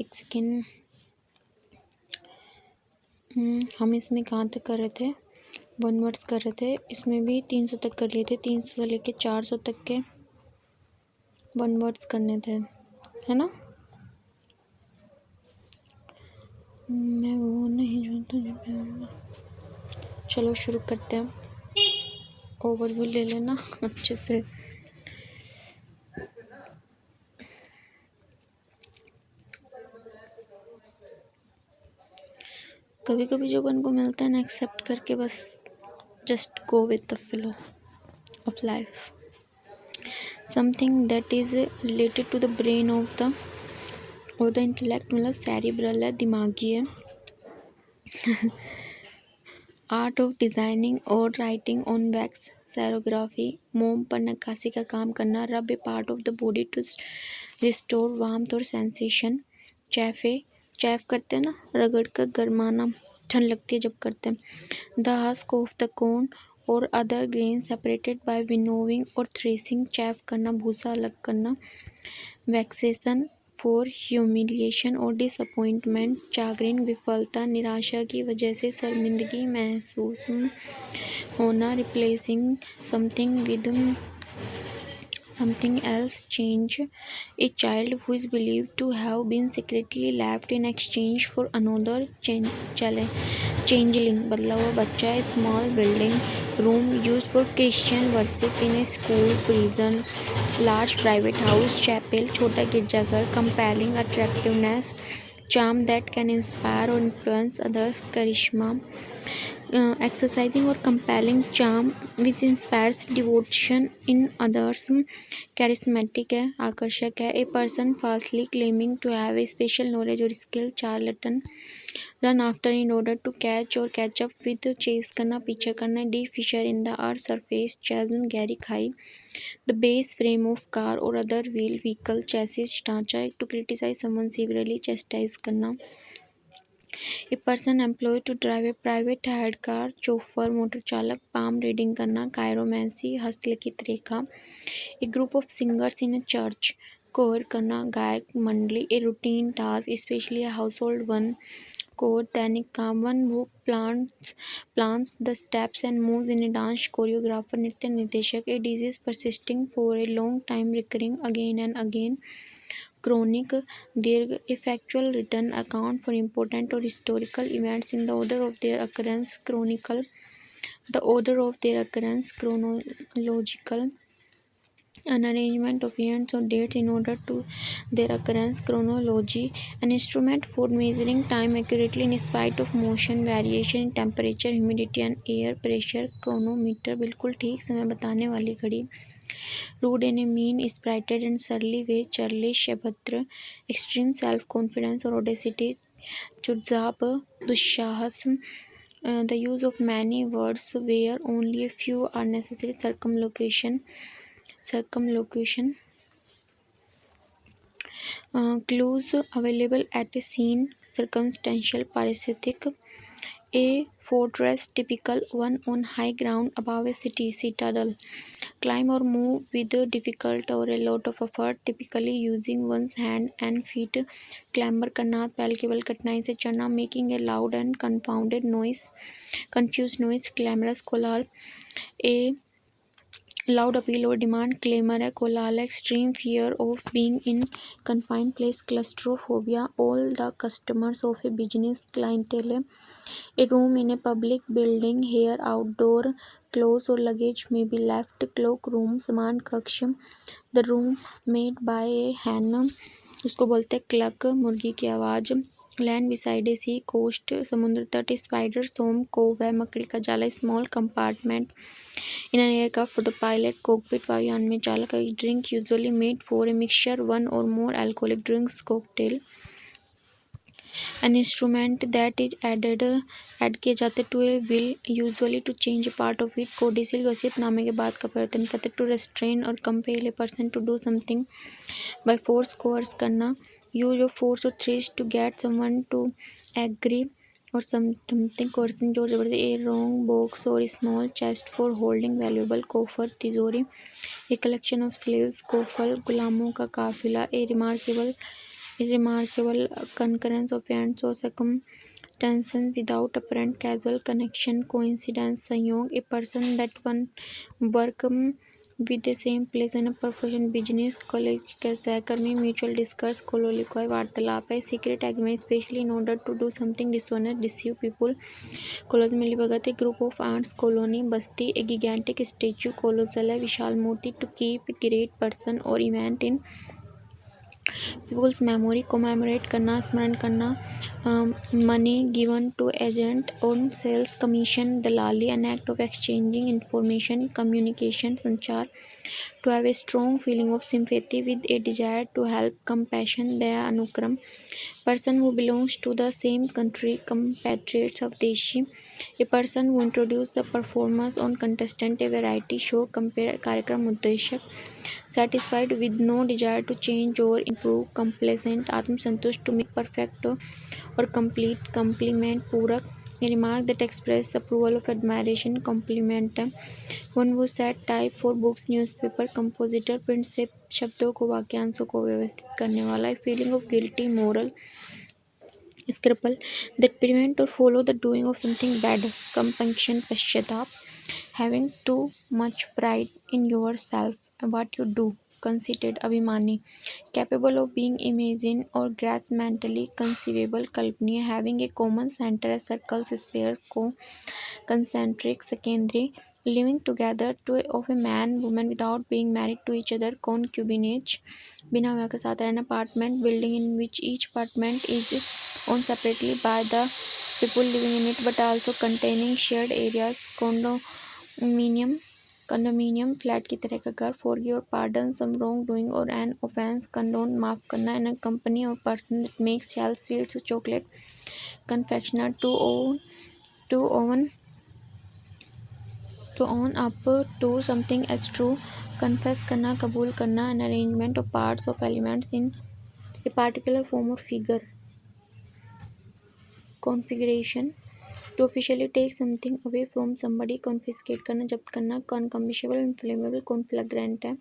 एक सेकेंड। हम इसमें कहाँ तक कर रहे थे? 1 वर्ड्स कर रहे थे, इसमें भी 300 तक कर लिए थे। 300 से लेके 400 तक के 1 वर्ड्स करने थे, है ना? मैं वो नहीं जो तुझे प्यार। चलो शुरू करते हैं। ओवरव्यू ले लेना अच्छे से। कभी कभी जो बन को मिलता है ना, एक्सेप्ट करके बस just go with the flow of life. Something that is related to the brain of the intellect, मतलब सेरिब्रल है, दिमागी है। आर्ट ऑफ डिज़ाइनिंग और राइटिंग ऑन वैक्स, सेरोग्राफी, मोम पर नक्काशी का काम करना। Rub a part of the body to restore warmth और सेंसेशन। चैफ करते हैं ना, रगड़ कर गरमाना, ठंड लगती है जब करते हैं। The husk of the corn और other grain separated by winnowing और थ्रेसिंग, चैफ करना, भूसा अलग करना। वैक्सेशन फॉर ह्यूमिलिएशन और डिसअपॉइंटमेंट, चाग्रिन, विफलता, निराशा की वजह से शर्मिंदगी महसूस होना। Replacing something with something else, change. A child who is believed to have been secretly left in exchange for another changeling, बदला हुआ बच्चा। Small building, room used for Christian worship in a school, prison, large private house, chapel, छोटा गिरजाघर। Compelling attractiveness, charm that can inspire or influence others, charisma. Exercising or compelling charm which inspires devotion in others, charismatic है, आकर्षक है। A person falsely claiming to have a special knowledge or skill, charlatan। run after in order to catch or catch up with, chase करना, पीछा करना। deep fissure in the earth surface, chasm, गहरी खाई। the base frame of car or other wheel vehicle, chassis, ढांचा। to criticize someone severely, chastise करना। A person employed to drive a private hired car, chauffeur, motor चालक। palm reading करना, chiromancy, हस्तलिखित रेखा। A group of singers in a church, core करना, गायक मंडली। A routine task, especially a household one, core, दैनिक काम। one who plans the steps and moves in a dance, choreographer, नृत्य निर्देशक। A disease persisting for a long time, recurring again and again, chronic, दीर्घ। A factual written account for important or historical events in the order of their occurrence, chronicle, the order of their occurrence, chronological, an arrangement of events or dates in order to their occurrence, chronology, an instrument for measuring time accurately in spite of motion, variation in temperature, humidity and air pressure, chronometer, बिल्कुल ठीक समय बताने वाली घड़ी। rude in a mean, spirited and surly way, churlish, अभद्र। extreme self confidence or audacity, चुपचाप, दुस्साहस। the use of many words where only a few are necessary, circumlocution। clues available at a scene, circumstantial, पारिस्थितिक। a fortress, typical one on high ground above a city, citadel। climb or move with difficult or a lot of effort, typically using one's hand and feet। clamber करना, हाथ पैर के बल कठिनाई से चढ़ना। making a loud and confused noise, clamorous, कोलाहल। a loud appeal or demand, clamor है, कोलाहल है। extreme fear of being in confined place, claustrophobia। all the customers of a business, clientele है। a room in a public building, here, outdoor, clothes or luggage may be left, cloak room, समान कक्ष। the room made by a hen, उसको बोलते हैं clock, मुर्गी की आवाज़। Land beside a sea, coast, समुद्र तट। स्पाइडर, सोम, कोव है, मकड़ी का जाला। Small compartment in an aircraft for the pilot, cockpit, वायुयान में चालक। Drink usually made for a mixture one और more alcoholic drinks, cocktail. an instrument that is add किए जाते to a will, usually to change a part of it. Codicil, वसीयतनामे के बाद का परिवर्तन पत्र। टू रेस्ट्रेन और compel a person to do something by force, coerce करना। Use of force or threat to get someone to agree or something, coercing, जोर जबरदस्ती। A wrong box or small chest for holding valuable, coffer, तिजोरी। A collection of slaves, coffle, गुलामों का काफिला। ए remarkable concurrence of events or circumstances without apparent causal connection, coincidence, संयोग. A person that one work with the same place and a profession, business, college के सहकर्मी, mutual discuss, colloquy वार्तालाप है, secret agreement, especially in order to do something dishonest, deceive people. कोलोज मिलीभगत, a group of ants, colony, Basti, a gigantic statue, colossal है, विशाल मूर्ति, to keep a great person or event in people's memory, commemorate करना, स्मरण करना, money given to agent on sales commission, दलाली, an act of exchanging information, communication, संचार, to have a strong feeling of sympathy with a desire to help, compassion, दया, अनुक्रम, person who belongs to the same country, compatriots of देशी, a person who introduce the performers on contestant, a variety show, compare कार्यक्रम, उद्देश्यक, satisfied with no desire to change or improve, complacent, आत्मसंतुष्ट, to make perfect or complete, compliment, पूरक, a remark that express approval of admiration, compliment, one who set type for books, newspaper, compositor, print से शब्दों को, वाक्यांशों को व्यवस्थित करने वाला, feeling of guilty, moral scruple that prevent or follow the doing of something bad, compunction, पश्चाताप, having too much pride in yourself and what you do, conceited, अभिमानी, capable of being imagined or grasped, mentally conceivable, कल्पनीय, having a common center, circles, spheres, concentric, secondary, living together of a man woman without being married to each other, concubinage, बिना विवाह के साथ रहना, apartment, building in which each apartment is owned separately by the people living in it but also containing shared areas, condominium, flat की तरह का घर, forgive or pardon some wrongdoing or an offense, condone, माफ करना, and a company or person that makes shell, sweets, chocolate, confectioner, to own up to something as true, confess करना, कबूल करना, an arrangement of parts of elements in a particular form or figure, configuration, to officially take something away from somebody, confiscate करना, जब्त करना, concombustible, inflammable, conflagrant है,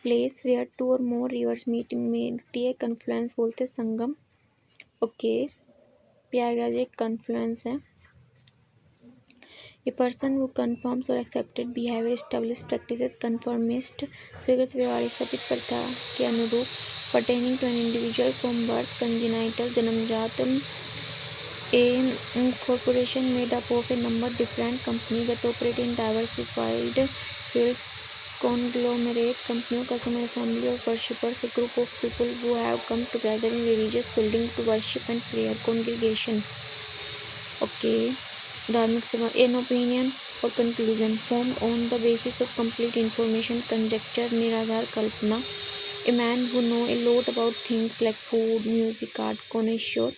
place where two or more rivers मिलती है, confluence बोलते संगम, okay, Prayagraj एक confluence है, a person who conforms or accepted behavior, established practices, conformist, स्वीकृत व्यवहार, स्थापित प्रथा के अनुरूप, pertaining to an individual from birth, congenital, जन्मजात, a corporation made up of a number of different companies that operate in diversified fields, conglomerate, कंपनियों का समूह, assembly of worshippers, a group of people who have come together in religious building to worship and prayer, congregation, okay, धार्मिक सभा, an opinion or conclusion formed on the basis of complete information, conjecture, निराधार कल्पना, a man who know a lot about things like food, music, art, connoisseur,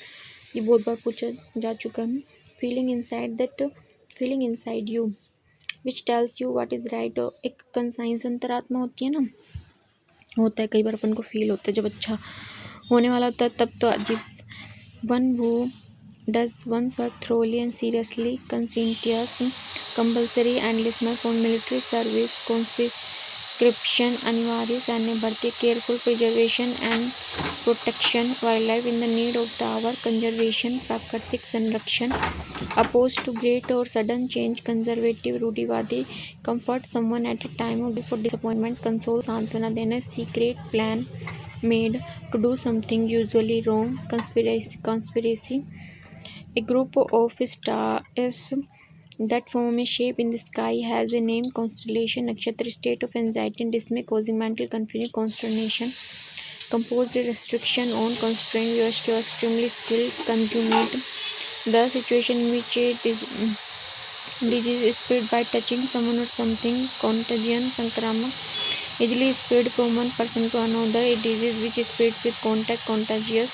ये बहुत बार पूछा जा चुका है, feeling inside you which tells you what is right, और एक conscience अंतरात्मा होती है ना, होता है कई बार अपन को फील होता है जब अच्छा होने वाला होता है तब तो अजीब, one who does one's work thoroughly and seriously, conscientious, compulsory, endless for military service, conscription, अनिवार्य सैन्य भर्ती, careful preservation and protection, wildlife in the need of the hour, conservation, प्राकृतिक संरक्षण, opposed to great or sudden change, conservative, रूढ़िवादी, comfort someone at a time of before disappointment, console, सांत्वना देना, secret, plan made to do something usually wrong, conspiracy, a group of stars that form a shape in the sky, has a name, constellation, nakshatra, state of anxiety and dismay, causing mental confusion, consternation, composed restriction on, constraint, viewers, extremely skilled, consummate, the situation in which a disease is spread by touching someone or something, contagion, संक्रामक, easily spread from one person to another, a disease which is spread with contact, contagious,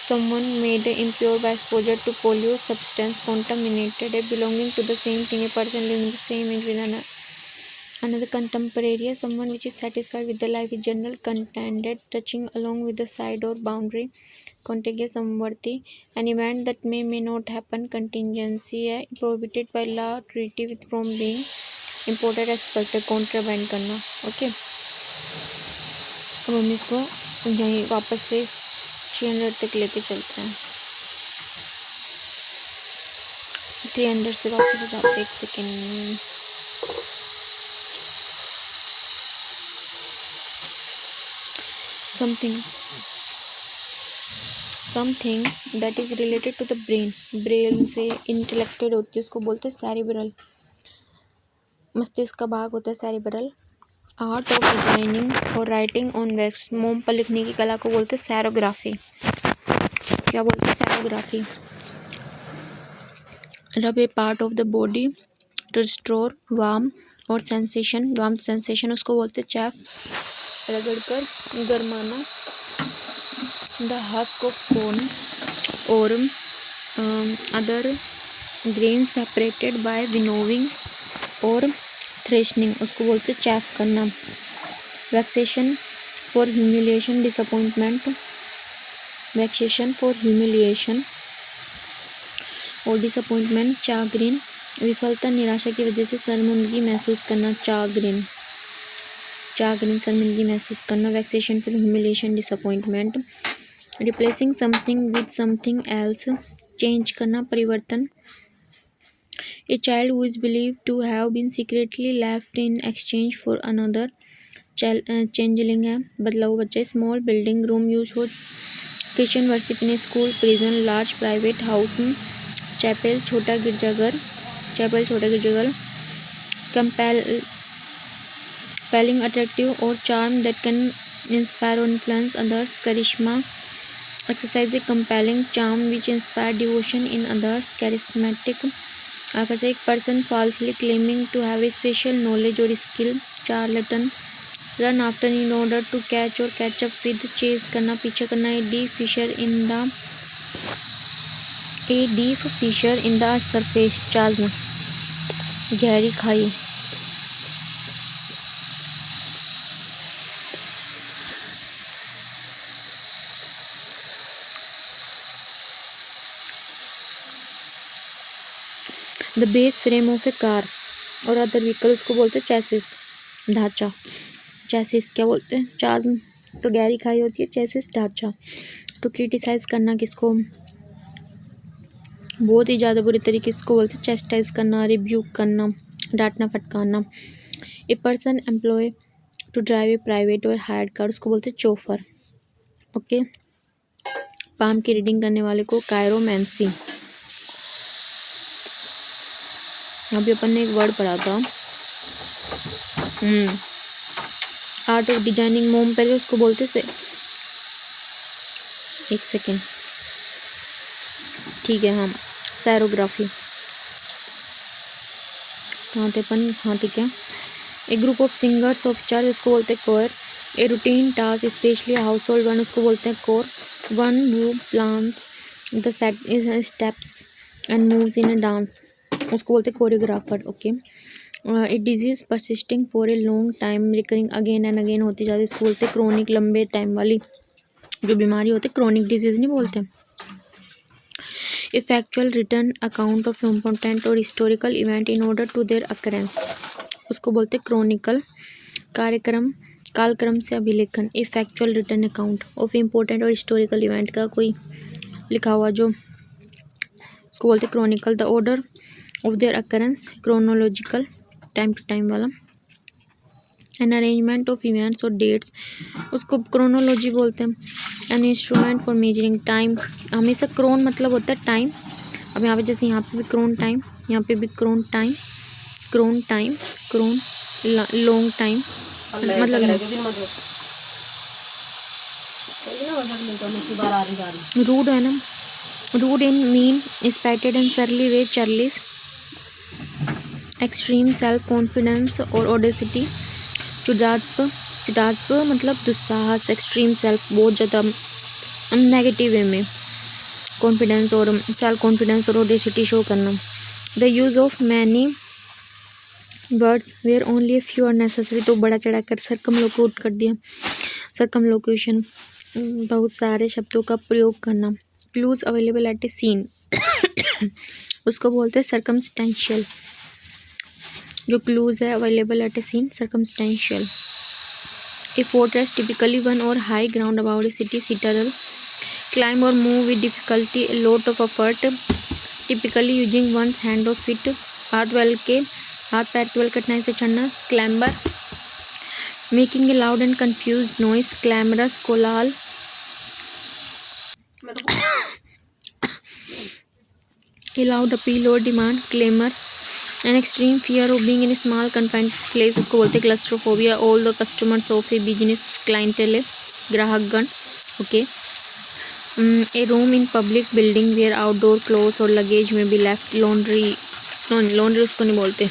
someone made impure by exposure to pollute substance, contaminated, a belonging to the same thing, a person living in the same age with another contemporary, someone which is satisfied with the life in general, contended, touching along with the side or boundary, contagious, समवर्ती, an event that may not happen, contingency है, prohibited by law, treaty with from being imported, expected, contraband करना, okay. अब हम इसको यहीं वापस से 300 तक लेके चलते हैं। 300 से वापस हो जाते हैं। 1 second. Something that is related to the brain. Brain से इंटेलेक्टेड होती है, उसको बोलते हैं सेरिब्रल। मस्तिष्क का भाग होता है सेरिब्रल। आर्ट ऑफ डिजाइनिंग और राइटिंग ऑन वैक्स। मोम पर लिखने की कला को बोलते हैं सैरोग्राफी। क्या बोलते हैं? Cerography. Rub a part of the body to store warm और सेंसेशन। वार्म सेंसेशन उसको बोलते हैं चैफ। रगड़कर गरमाना। द हस्क ऑफ कॉर्न और other grain separated by winnowing और थ्रेशनिंग उसको बोलते हैं चैफ करना। Vexation for humiliation disappointment. Vexation for humiliation और डिसअपॉइंटमेंट चाग्रीन। विफलता निराशा की वजह से शर्मिंदगी महसूस करना चाग्रीन। चाग्रीन शर्मिंदगी महसूस करना। Vexation for humiliation disappointment. Replacing something with something else. Change करना परिवर्तन। A child who is believed to have been secretly left in exchange for another. Changeling है बदला हुआ बच्चा। Small building room use for Christian worship in school prison large private house. Chapel छोटा गिरजाघर। Chapel छोटा गिरजाघर। कंपेलिंग अट्रैक्टिव और charm that can inspire और influence others. Charisma exercise a compelling charm which inspire devotion in others. Charismatic आकर्षक person falsely claiming to have a special knowledge और skill. Charlatan run after in order to catch और catch up with. Chase करना पीछा करना। A deep fissure in the surface. Charge गहरी खाई। The base frame of a car और other vehicle उसको बोलते हैं चैसिस। ढांचा। चैसिस क्या बोलते हैं? चार्ज तो गहरी खाई होती है। चैसिस ढांचा। टू क्रिटिसाइज करना किसको? बहुत ही ज़्यादा बुरी तरीके से इसको बोलते हैं चेस्टाइज करना, रिब्यूक करना, डांटना फटकारना। A person employ to drive a private और हायर्ड कार उसको बोलते हैं चोफर। ओके। पाम की रीडिंग करने वाले को कायरोमैंसी। अभी अपन ने एक वर्ड पढ़ा था आर्ट ऑफ डिजाइनिंग। मोम पहले उसको बोलते थे। 1 सेकेंड। ठीक है। हाँ सैरोग्राफी। कहाँ थे अपन? हाँ ठीक है। A group of singers of church उसको बोलते हैं choir. A routine task specially household one उसको बोलते हैं chore. One who plans the steps and moves in a dance उसको बोलते हैं choreographer. Okay. A disease persisting for a long time recurring again and again होती जाती है उसको बोलते हैं क्रोनिक। लंबे टाइम वाली जो बीमारी होती है क्रोनिक डिजीज नहीं बोलते। A factual return account of important और historical event in order to their occurrence उसको बोलते हैं क्रोनिकल। कालक्रम से अभिलेखन। A factual return account of important और हिस्टोरिकल इवेंट का कोई लिखा हुआ जो उसको बोलते हैं क्रोनिकल। The order of their occurrence chronological time to time वाला। एन अरेंजमेंट ऑफ इवेंट्स और डेट्स उसको क्रोनोलॉजी बोलते हैं। An instrument for measuring time. हमेशा क्रोन मतलब होता है टाइम। अब यहाँ पे जैसे यहाँ पे भी क्रोन टाइम, यहाँ पे भी क्रोन टाइम, क्रोन लॉन्ग टाइम मतलब रूड है ना। Rude in mean spirited and surly way. चार्लिस एक्सट्रीम सेल्फ कॉन्फिडेंस और ऑडेसिटी। चुडाज्प मतलब दुस्साहस। एक्सट्रीम सेल्फ बहुत ज़्यादा नेगेटिव वे में कॉन्फिडेंस और सेल्फ कॉन्फिडेंस और ऑडेसिटी शो करना। The use of many words where only a few are necessary तो बड़ा चढ़ा कर सरकमलोक्यूट कर दिया। सरकमलोक्यूशन बहुत सारे शब्दों का प्रयोग करना। Clues available at a scene उसको बोलते हैं सर्कमस्टेंशियल। जो क्लूज है available at a scene circumstantial. A fortress typically one और high ground about a city citadel. climb or move with difficulty, a lot of effort, typically using one's hand or feet, हाथ पैर के बल कठिनाई से चढ़ना, clamber, making a loud and confused noise, clamorous, कोलाहल, a loud appeal or demand, clamor, an extreme fear of being in a small confined place, उसको बोलते हैं claustrophobia, all the customers of a business, clientele, ग्राहकगण, okay. A room in public building where outdoor clothes or luggage may be left, laundry उसको नहीं बोलते,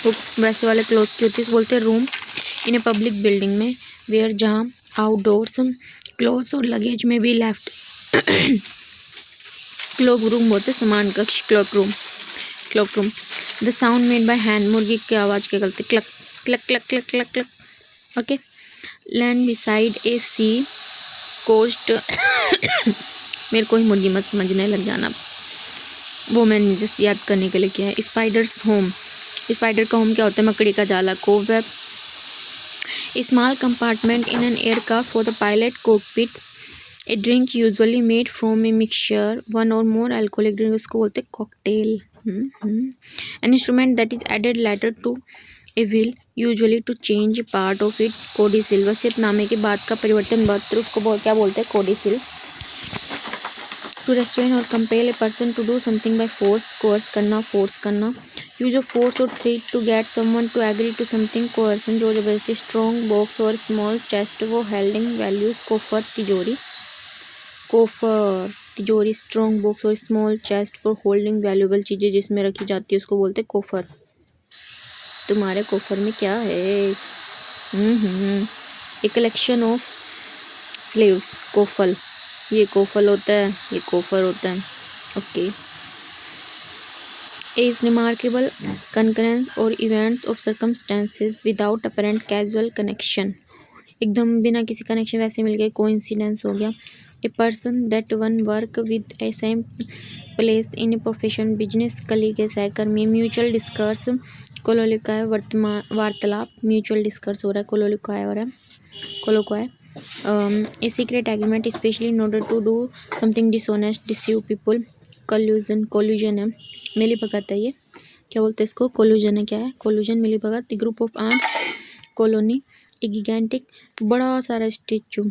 वो वैसे वाले clothes की होती है, उसको बोलते हैं room in a public building में, वेयर जहाँ आउटडोर्स क्लोथ्स और लगेज में भी लेफ्ट, क्लोक रूम बोलते हैं सामान कक्ष, cloak room. The sound made by hand, मुर्गी की आवाज़ क्या करते, cluck cluck cluck cluck cluck cluck, okay. Land beside a sea coast, मेरे को ही मुर्गी मत समझने लग जाना, वो मैंने जस्ट याद करने के लिए किया है। स्पाइडर्स होम, स्पाइडर का होम क्या होता है, मकड़ी का जाला, cobweb. Small compartment in an aircraft for the pilot, cockpit. A drink usually made from a mixture, one और मोर अल्कोहलिक ड्रिंक, उसको बोलते हैं cocktail. An instrument that is added later to a will, usually to change part of it, codicil, वसीयतनामे के बाद का परिवर्तन पत्र, उसको क्या बोलते हैं, कोडिसिल। टू रेस्ट्रेन और compel a person to do something by force, coerce करना, फोर्स करना। Use of force or threat to get someone to agree to something, coercion, जो जबरदस्ती। Strong box or small chest for holding values, coffer, तिजोरी, coffer, तिजोरी। Strong box or small chest for holding valuable चीज़ें जिसमें रखी जाती है, उसको बोलते हैं कोफर। तुम्हारे कोफर में क्या है? ए कलेक्शन ऑफ स्लीव्स, कोफल, ये कोफल होता है, ये कोफर होता है, ओके। इज रिमार्केबल कंकरेंस और event of circumstances without apparent casual connection, एकदम बिना किसी कनेक्शन वैसे मिल गए, कोइंसिडेंस हो गया। A person that one work with A same place in a profession, business, colleague, सहकर्मी। म्यूचुअल डिस्कर्स, कोलोलिकाय, वर्तमान वार्तालाप, म्यूचुअल डिस्कर्स हो रहा है, कोलोलिकाय हो रहा है, colloquy. A secret agreement, specially in order to do something dishonest, deceive people, collusion है, मिली भगत है, ये क्या बोलते हैं इसको, कोल्यूजन है, क्या है कोल्यूजन, मिली भगत। The group of ants, colony. A gigantic, बड़ा सारा स्टेचू,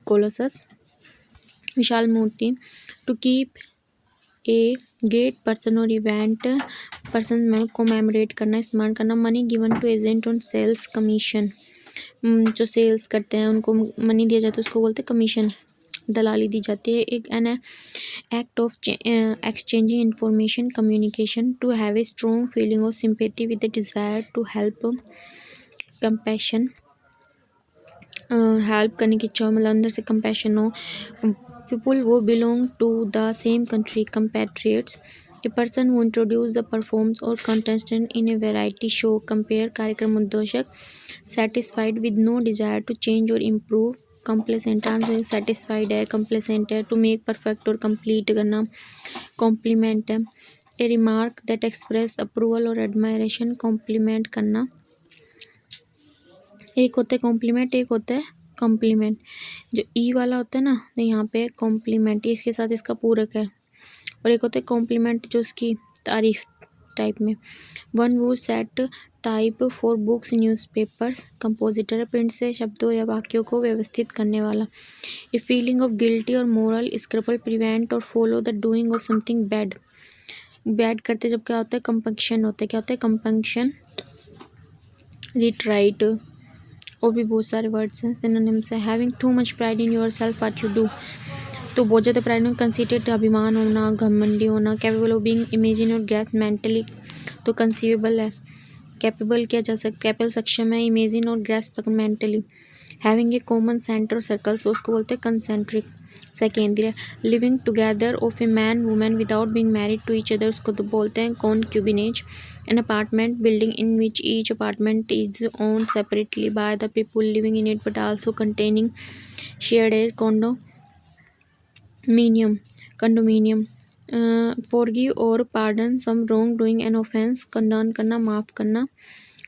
कोलोसस, विशाल मूर्ति। To keep a great person और इवेंट, पर्सन में कोमेमोरेट करना, स्मरण करना। Money given to agent on sales, commission, जो सेल्स करते हैं उनको मनी दिया जाता है, उसको बोलते हैं कमीशन, दलाली दी जाती है। एक an act of exchanging information, communication. To have a strong feeling of sympathy with the desire to help, compassion, help करने की इच्छा हो, मतलब अंदर से कंपैशन हो। People who belong to the same country, compatriots. A person who introduce the performs और contestant in a variety show, compere, कार्यक्रम उद्घोषक। Satisfied with no desire to change और इम्प्रूव, कंप्लेसेंट, आंसर सेटिस्फाइड है, complacent है। To make perfect और complete करना, complement है। A remark that express approval और एडमायरेशन, कॉम्प्लीमेंट करना। एक होता है कॉम्प्लीमेंट, एक होता है कॉम्प्लीमेंट। जो ई वाला होता है ना, तो यहाँ पे कॉम्प्लीमेंट, इसके साथ इसका पूरक है। और एक होता है कॉम्प्लीमेंट जो उसकी तारीफ टाइप में। वन वो set type for books, newspapers, compositor, print से शब्दों या वाक्यों को व्यवस्थित करने वाला। ए फीलिंग ऑफ गिल्टी और मोरल स्क्रपल, प्रिवेंट और follow the doing of something bad, bad करते जब क्या होता है, कंपंक्शन होता है, क्या होता है, कंपंक्शन। रिट्राइट, और भी बहुत सारे वर्ड्स हैं, सिनोनिम्स है। Having too much pride in your self what you do, तो बहुत ज़्यादा प्राइड में, कंसीटेड, अभिमान होना, घमंडी होना। Capable of being imagine or grasp, mentally, तो कंसीवेबल है, कैपेबल किया जा सकता, कैपेबल सक्षम है, imagine or grasp mentally. Having a common centre or circle, so उसको बोलते हैं concentric. Secondary, living together of a man women without being married to each other, उसको तो बोलते हैं कॉन्क्यूबिनेज। An apartment building in which each apartment is owned separately by the people living in it but also containing shared a condominium. Forgive or pardon some wrongdoing, an offense, कंडन करना, माफ़ करना,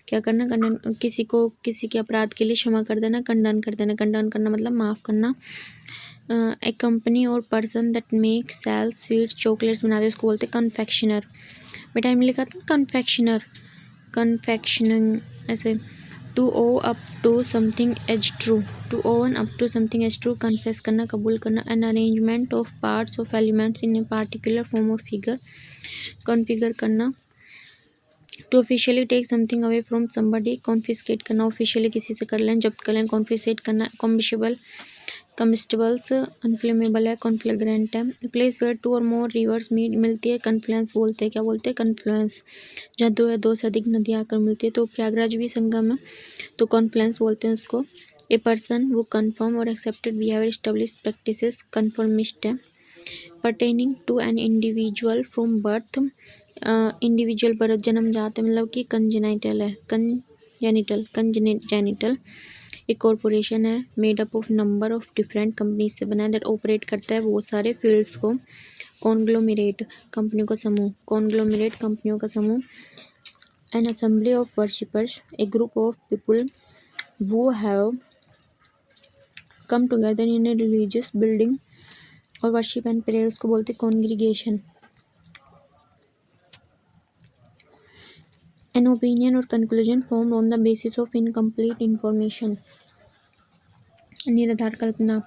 क्या करना, कंडन, किसी को किसी के अपराध के लिए क्षमा कर देना, कंडन कर देना, कंडन करना मतलब माफ़ करना। A company or person that make sell sweet chocolates बनाते हैं उसको बोलते हैं कन्फेक्शनर। बेटा में लिखा था कन्फेक्शनर, कन्फेक्शनिंग ऐसे। To own up to something as true, to own up to something as true, confess करना, कबूल करना। An arrangement of parts of elements in a particular form or figure, configure करना। To officially take something away from somebody, confiscate करना, officially किसी से कर लें, जब्त कर लें, कॉन्फिस्केट करना। कॉम्बिशबल, कम्बिस्टिबल्स अनफ्लेमेबल है, कॉन्फ्लेग्रेंट है। प्लेस वेयर टू और मोर रिवर्स मीट मिलती है, कन्फ्लुएंस बोलते हैं। क्या बोलते हैं? कन्फ्लुएंस। जहाँ दो या दो से अधिक नदियाँ आकर मिलती है, तो प्रयागराज भी संगम है, तो कॉन्फ्लुएंस बोलते हैं उसको। ए पर्सन वो कन्फर्म और accepted behaviour establish practices, conformist है। Pertaining to an individual from birth, individual birth जन्मजात है, मतलब कि कंजेनाइटल है, कंजेनिटल। एक कॉरपोरेशन है, made up of number of different companies से बना है, दैट ऑपरेट करता है बहुत सारे फील्ड्स को। कॉन्ग्लोमेरेट, कंपनियों का समूह, कॉन्ग्लोमेरेट कंपनियों का समूह। An assembly of worshippers, a group of people who have come together in a religious building, और वर्शिप एंड प्रेयर उसको बोलते हैं कॉन्ग्रीगेशन। एन ओपिनियन और conclusion formed on the basis of incomplete information, निराधार कल्पना।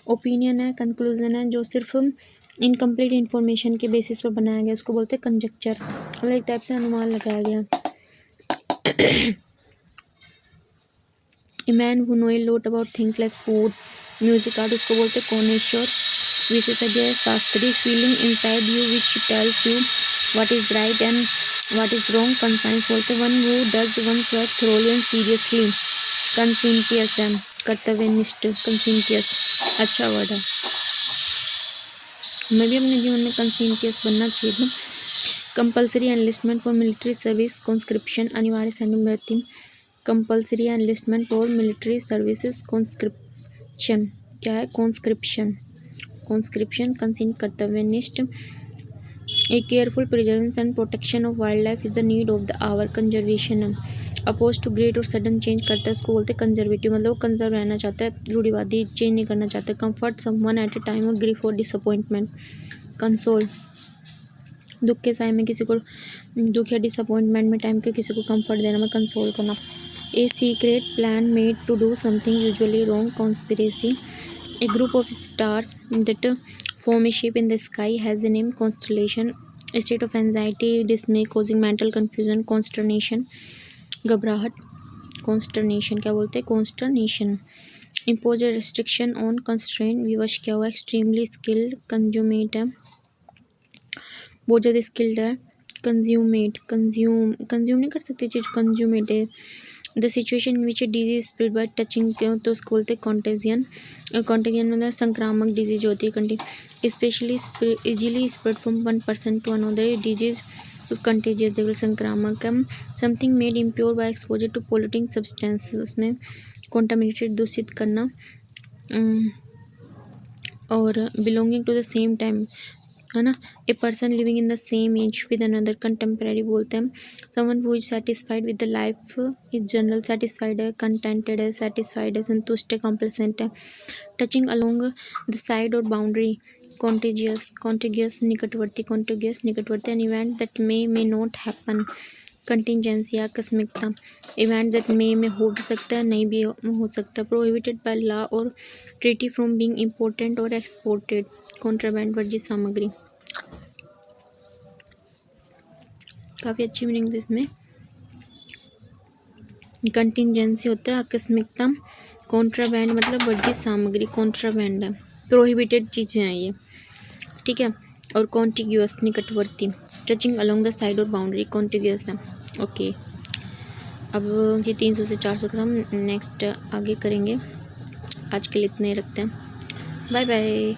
ओपिनियन है, conclusion है, जो सिर्फ इनकम्प्लीट इंफॉर्मेशन के बेसिस पर बनाया गया, उसको बोलते हैं कंजक्चर, मतलब एक टाइप से अनुमान लगाया गया। A man who know a lot about things like food, music, art, उसको बोलते हैं कॉनेश्योर, विशेषज्ञ है, शास्त्री। Feeling inside you which tells you what is right and what is wrong, conscience बोलते हैं। One who does one's work thoroughly and seriously, conscientious है, कर्तव्यनिष्ठ, कंसिंटियस अच्छा वर्ड है। मैं भी अपने जीवन में कंसिंटियस बनना चाहिए था। Compulsory enlistment for military service, conscription, अनिवार्य सैन्य भर्ती। Compulsory enlistment for military services, conscription क्या है? कॉन्स्क्रिप्शन, कॉन्स्क्रिप्शन, कंसिंट, कर्तव्यनिष्ठ। A careful preservation and protection of wild life is the need of the hour, conservation. Oppose to great और sudden change करता है, उसको बोलते हैं कंजर्वेटिव, मतलब वो कंजर्व रहना चाहता है, रूढ़िवादी, चेंज नहीं करना चाहता। कंफर्ट समवन एट ए टाइम और ग्रीफ और डिसअपॉइंटमेंट। कंसोल, दुख के समय में किसी को दुख या डिसअपॉइंटमेंट में टाइम के किसी को कंफर्ट देना, में कंसोल करना। A secret plan made to do something usually wrong, conspiracy. A group of stars that form a shape in the sky has a name, constellation. A state of anxiety, dismay, causing mental confusion, consternation, घबराहट, consternation क्या बोलते हैं? consternation. impose a restriction on, constraint, विवश क्या हुआ? extremely skilled, consummate है, बहुत ज़्यादा स्किल्ड है। consummate, कंज्यूम नहीं कर सकते चीज़, consummate है। The situation which a disease spread by touching, तो उसको बोलते हैं कॉन्टेजियन। कॉन्टेजियन मतलब संक्रामक डिजीज होती है, specially easily spread from one person to another. Disease contagious देखो संक्रामक है। Something made impure by exposure to polluting substance, उसमें कॉन्टामिनेटेड, दूषित करना। और belonging to the same time है ना। A person living in the same age with another, contemporary बोलते हैं। Someone who is satisfied with the life is general, satisfied है, contented है, सेटिस्फाइड है, संतुष्ट है, कॉम्प्लेसेंट है। टचिंग अलोंग द साइड और बाउंड्री, कॉन्टेजियस, कॉन्टेगियस, निकटवर्ती, कॉन्टेगियस, निकटवर्ती। An event that may not happen, contingency, आकस्मिकता। इवेंट दैट में हो भी सकता है, नहीं भी हो सकता। प्रोहिबिटेड बाय लॉ और ट्रीटी फ्रॉम बीइंग इम्पोर्टेंट और एक्सपोर्टेड, कॉन्ट्राबैंड, वर्जित सामग्री। काफ़ी अच्छी मीनिंग है इसमें। कंटिजेंसी होता है आकस्मिकता, कॉन्ट्राबैंड मतलब वर्जित सामग्री, कॉन्ट्राबैंड है, प्रोहिबिटेड चीज़ें हैं ये, ठीक है। और कॉन्टिग्यूअस, निकटवर्ती। टचिंग अलोंग द साइड और बाउंड्री, कॉन्टिग्यूअस है, ओके। अब ये 300 से 400 का हम नेक्स्ट आगे करेंगे। आज के लिए इतने रखते हैं, बाय बाय।